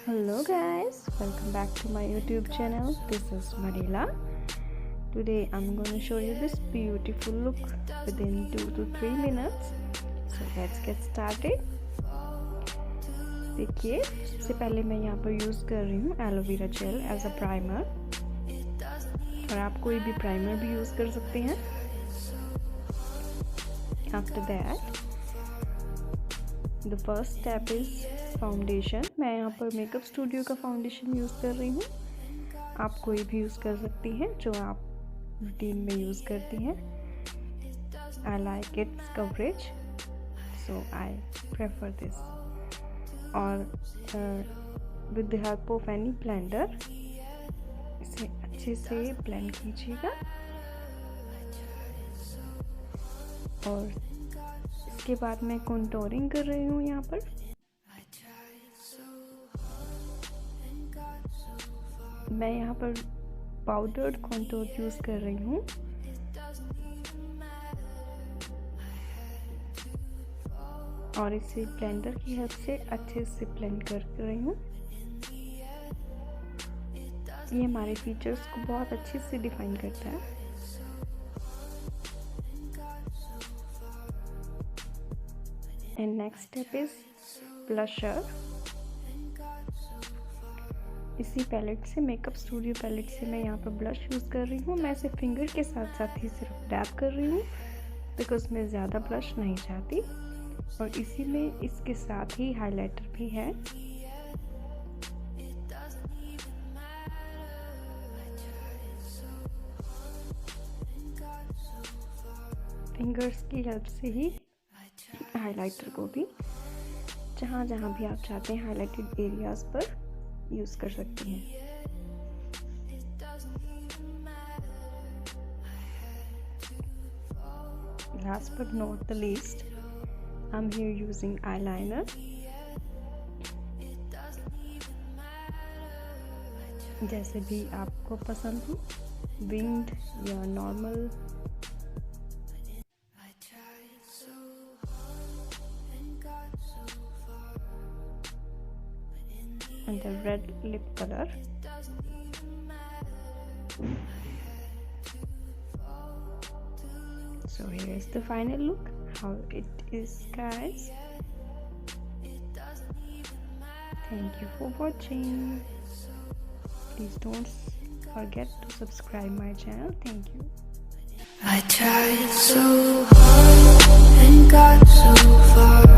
Hello guys, welcome back to my YouTube channel. This is Marila. Today I'm going to show you this beautiful look within 2 to 3 minutes. So let's get started. देखिए, सबसे पहले मैं यहाँ पर use कर रही हूँ aloe vera gel as a primer, और आप कोई भी प्राइमर भी यूज़ कर सकते हैं. After that the first step is foundation. मैं यहाँ पर मेकअप स्टूडियो का फाउंडेशन यूज़ कर रही हूँ. आप कोई भी यूज़ कर सकती हैं जो आप रूटीन में यूज़ करती हैं. I like its coverage, so I prefer this. और with the help of any blender इसे अच्छे से ब्लेंड कीजिएगा. और इसके बाद मैं कंटूरिंग कर रही हूँ यहाँ पर. मैं यहाँ पर पाउडर्ड कंटूर यूज़ कर रही हूँ. और इसे ब्लेंडर की हेल्प से अच्छे से ब्लेंड कर रही हूँ. ये हमारे फीचर्स को बहुत अच्छे से डिफाइन करता है. And next step is blusher. इसी पैलेट से, मेकअप स्टूडियो पैलेट से मैं यहाँ पर ब्लश यूज़ कर रही हूँ. मैं इसे फिंगर के साथ साथ ही सिर्फ डैप कर रही हूँ बिकॉज मैं ज़्यादा ब्लश नहीं चाहती. और इसी में इसके साथ ही हाइलाइटर भी है. फिंगर्स की हेल्प से ही हाइलाइटर को भी जहाँ जहाँ भी आप चाहते हैं हाइलाइटेड एरियाज़ पर यूज़ कर सकते हैं. Last but not the least, I'm here using eyeliner. जैसे भी आपको पसंद हो, विंग्ड या normal. And the red lip color. So here is the final look, how it is, guys. Thank you for watching. Please don't forget to subscribe my channel. Thank you. I tried so hard and got so far.